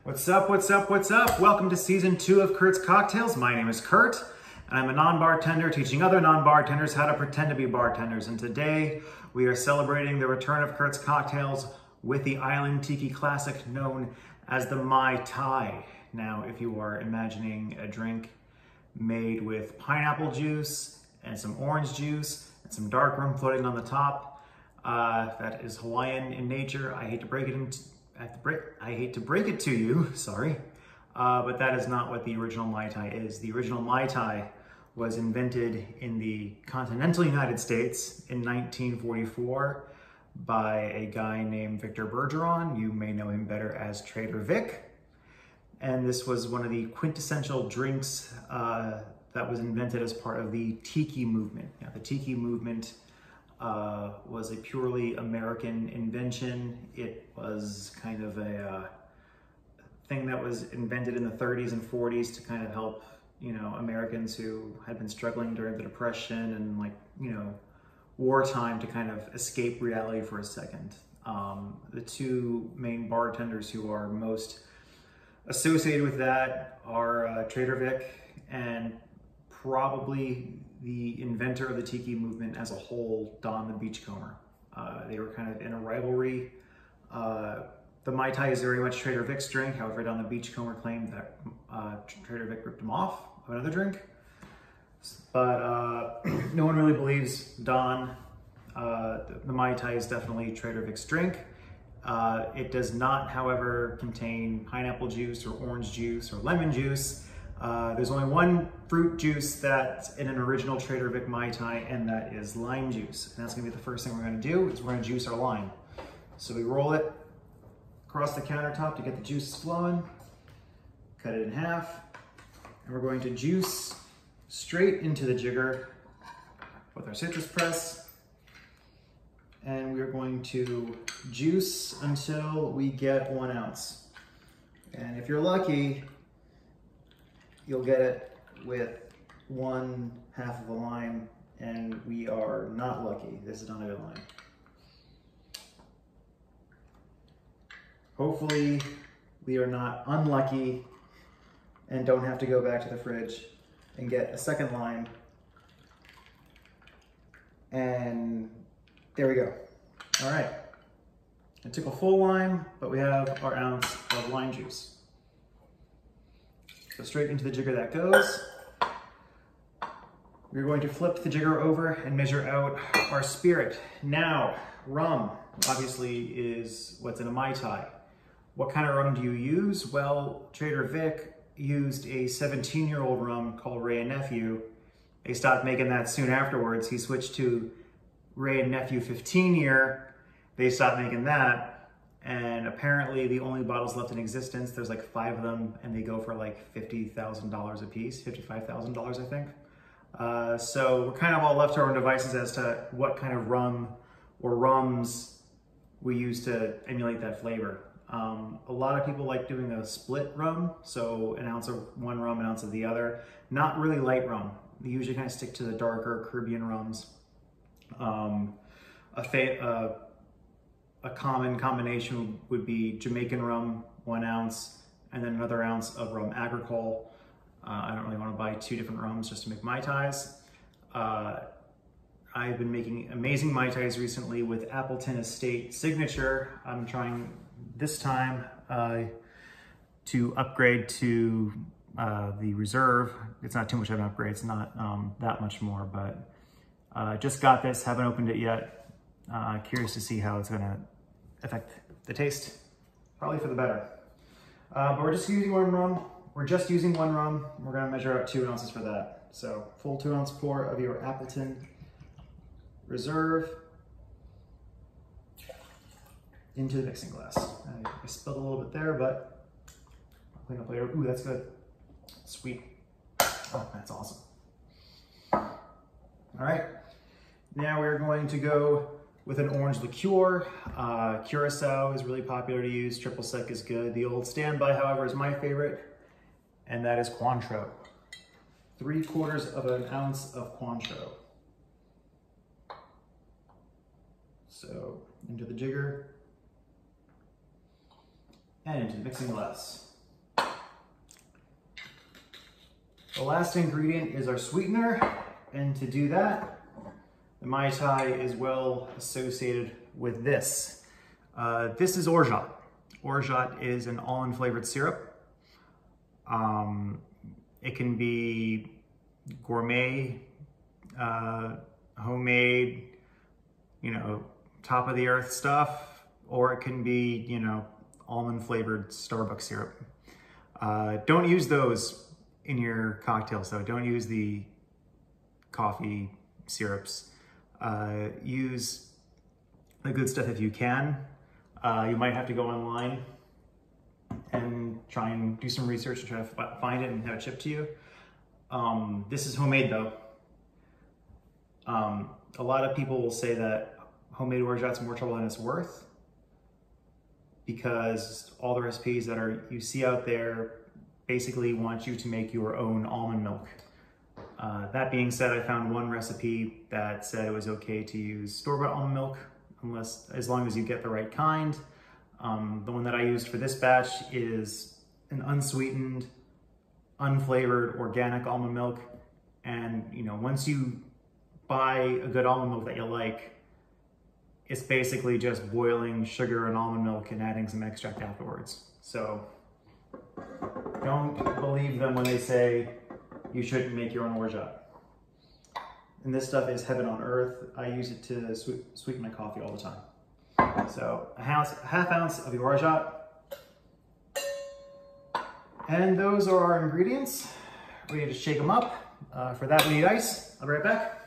What's up, what's up, what's up? Welcome to season 2 of Kurt's Cocktails. My name is Kurt, and I'm a non-bartender teaching other non-bartenders how to pretend to be bartenders. And today we are celebrating the return of Kurt's Cocktails with the Island Tiki Classic known as the Mai Tai. Now, if you are imagining a drink made with pineapple juice and some orange juice and some dark rum floating on the top, that is Hawaiian in nature. I hate to break it to you, sorry, but that is not what the original Mai Tai is. The original Mai Tai was invented in the continental United States in 1944 by a guy named Victor Bergeron. You may know him better as Trader Vic. And this was one of the quintessential drinks that was invented as part of the Tiki movement. Now, the Tiki movement was a purely American invention. It was kind of a thing that was invented in the 30s and 40s to kind of help, Americans who had been struggling during the Depression and wartime to kind of escape reality for a second. The two main bartenders who are most associated with that are Trader Vic and probably the inventor of the Tiki movement as a whole, Don the Beachcomber. They were kind of in a rivalry. The Mai Tai is very much Trader Vic's drink. However, Don the Beachcomber claimed that Trader Vic ripped him off of another drink. But no one really believes Don. The Mai Tai is definitely Trader Vic's drink. It does not, however, contain pineapple juice or orange juice or lemon juice. There's only one fruit juice that's in an original Trader Vic Mai Tai, and that is lime juice. And that's gonna be the first thing we're gonna do, is we're gonna juice our lime. So we roll it across the countertop to get the juices flowing, cut it in half, and we're going to juice straight into the jigger with our citrus press. And we're going to juice until we get 1 ounce. And if you're lucky, you'll get it with 1/2 of a lime, and we are not lucky. This is not a good lime. Hopefully, we are not unlucky and don't have to go back to the fridge and get a second lime. And there we go. All right. I took a full lime, but we have our ounce of lime juice. So straight into the jigger that goes. We're going to flip the jigger over and measure out our spirit. Now, rum obviously is what's in a Mai Tai. What kind of rum do you use? Well, Trader Vic used a 17-year-old rum called Wray and Nephew. They stopped making that soon afterwards. He switched to Wray and Nephew 15-year. They stopped making that. And apparently the only bottles left in existence, there's like 5 of them, and they go for like $50,000 a piece, $55,000 I think. So we're kind of all left to our own devices as to what kind of rum or rums we use to emulate that flavor. A lot of people like doing a split rum, so an ounce of one rum, an ounce of the other. Not really light rum. They usually kind of stick to the darker Caribbean rums. A common combination would be Jamaican rum, 1 ounce, and then another ounce of rum agricole. I don't really want to buy 2 different rums just to make Mai Tais. I've been making amazing Mai Tais recently with Appleton Estate Signature. I'm trying this time to upgrade to the Reserve. It's not too much of an upgrade, it's not that much more, but just got this, haven't opened it yet. Curious to see how it's gonna affect the taste. Probably for the better. But we're just using one rum. We're gonna measure out 2 ounces for that. So full 2 ounce pour of your Appleton Reserve into the mixing glass. I spilled a little bit there, but I'll clean up later. Ooh, that's good. Sweet. Oh, that's awesome. All right. Now we're going to go with an orange liqueur. Curacao is really popular to use. Triple sec is good. The old standby, however, is my favorite, and that is Cointreau. 3/4 of an ounce of Cointreau. So into the jigger and into the mixing glass. The last ingredient is our sweetener, and to do that, the Mai Tai is well associated with this. This is orgeat. Orgeat is an almond flavored syrup. It can be gourmet, homemade, top of the earth stuff, or it can be, almond flavored Starbucks syrup. Don't use those in your cocktails though. Don't use the coffee syrups. Use the good stuff if you can. You might have to go online and try and do some research and try to find it and have it shipped to you. This is homemade though. A lot of people will say that homemade orgeat's more trouble than it's worth, because all the recipes that you see out there basically want you to make your own almond milk. That being said, I found one recipe that said it was okay to use store-bought almond milk, as long as you get the right kind. The one that I used for this batch is an unsweetened, unflavored, organic almond milk. And once you buy a good almond milk that you like, it's basically just boiling sugar and almond milk and adding some extract afterwards. So don't believe them when they say you shouldn't make your own orgeat. And this stuff is heaven on earth. I use it to sweeten my coffee all the time. So a half ounce of the orgeat. And those are our ingredients. We need to shake them up. For that we need ice. I'll be right back.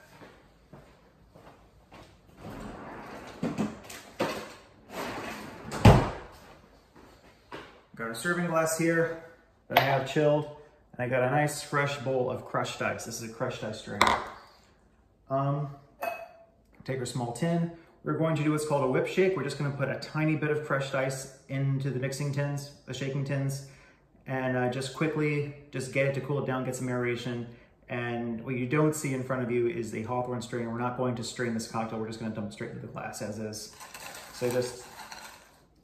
Got a serving glass here that I have chilled, and I got a nice fresh bowl of crushed ice. This is a crushed ice drink. Take our small tin. We're going to do what's called a whip shake. We're just going to put a tiny bit of crushed ice into the mixing tins, the shaking tins, and just quickly just get it to cool it down, get some aeration. And what you don't see in front of you is a Hawthorne strainer. We're not going to strain this cocktail. We're just going to dump it straight into the glass as is. So just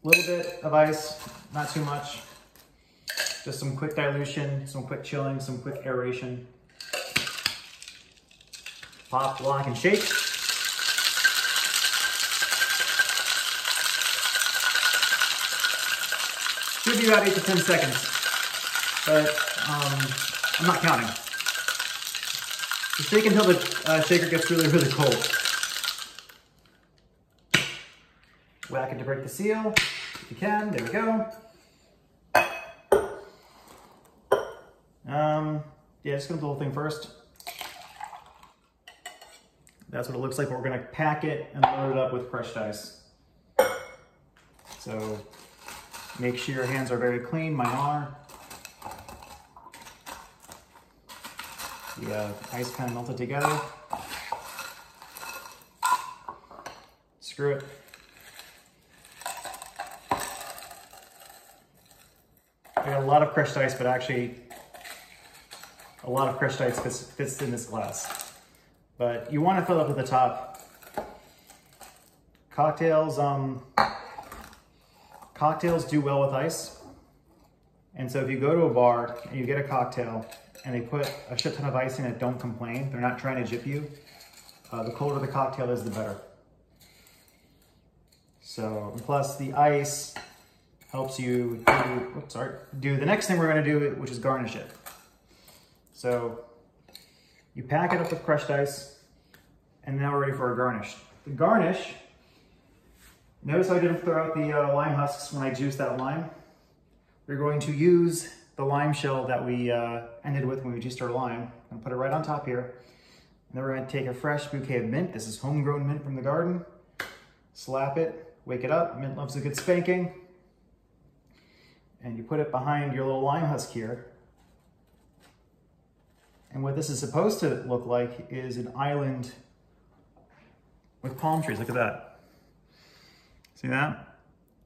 a little bit of ice, not too much. Just some quick dilution, some quick chilling, some quick aeration. Pop, lock, and shake. Should be about 8 to 10 seconds, but I'm not counting. Just shake until the shaker gets really, really cold. Whack it to break the seal, if you can. There we go. Yeah, just gonna do the whole thing first. That's what it looks like, but we're gonna pack it and load it up with crushed ice. So make sure your hands are very clean. Mine are. The ice kind of melted together. Screw it. I got a lot of crushed ice, but actually a lot of crushed ice fits in this glass. But you want to fill up to the top. Cocktails do well with ice. And so if you go to a bar and you get a cocktail and they put a shit ton of ice in it, don't complain. They're not trying to jip you. The colder the cocktail is, the better. So, plus the ice helps you do the next thing we're gonna do, which is garnish it. So you pack it up with crushed ice, and now we're ready for our garnish. The garnish, notice I didn't throw out the lime husks when I juiced that lime. We're going to use the lime shell that we ended with when we juiced our lime, and put it right on top here. And then we're gonna take a fresh bouquet of mint. This is homegrown mint from the garden. Slap it, wake it up. Mint loves a good spanking. And you put it behind your little lime husk here. And what this is supposed to look like is an island with palm trees. Look at that. See that?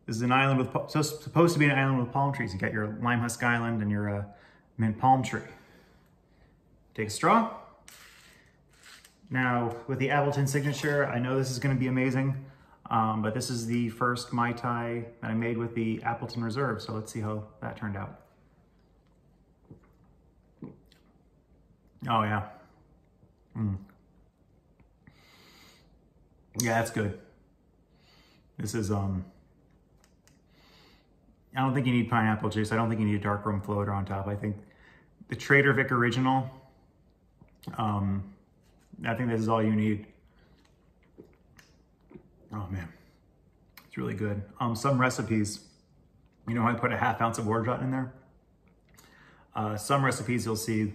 This is an island with, so it's supposed to be an island with palm trees. You got your lime husk island and your mint palm tree. Take a straw. Now, with the Appleton signature, I know this is gonna be amazing, but this is the first Mai Tai that I made with the Appleton Reserve, so let's see how that turned out. Oh yeah. Yeah, that's good. This is, I don't think you need pineapple juice. I don't think you need a dark rum floater on top. I think the Trader Vic Original, I think this is all you need. Oh man, it's really good. Some recipes, you know, I put a ½ ounce of orgeat in there. Some recipes you'll see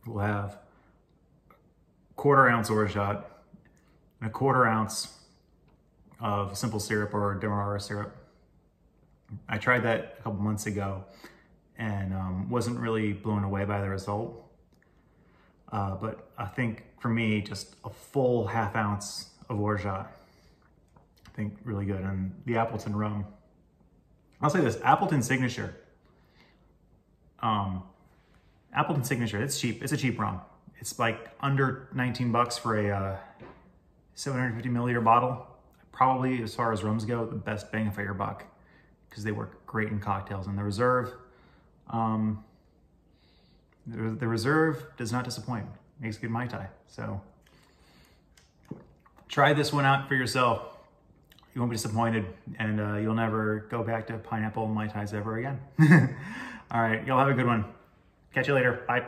will have 1/4 ounce orgeat and 1/4 ounce of simple syrup or Demerara syrup. I tried that a couple months ago and wasn't really blown away by the result. But I think for me, just a full ½ ounce of orgeat, I think really good. And the Appleton rum, I'll say this, Appleton Signature. Appleton Signature, it's cheap. It's a cheap rum. It's like under 19 bucks for a 750 milliliter bottle. Probably, as far as rums go, the best bang for your buck because they work great in cocktails. And the Reserve, the Reserve does not disappoint. Makes good Mai Tai. So try this one out for yourself. You won't be disappointed, and you'll never go back to pineapple Mai Tais ever again. All right, y'all have a good one. Catch you later. Bye.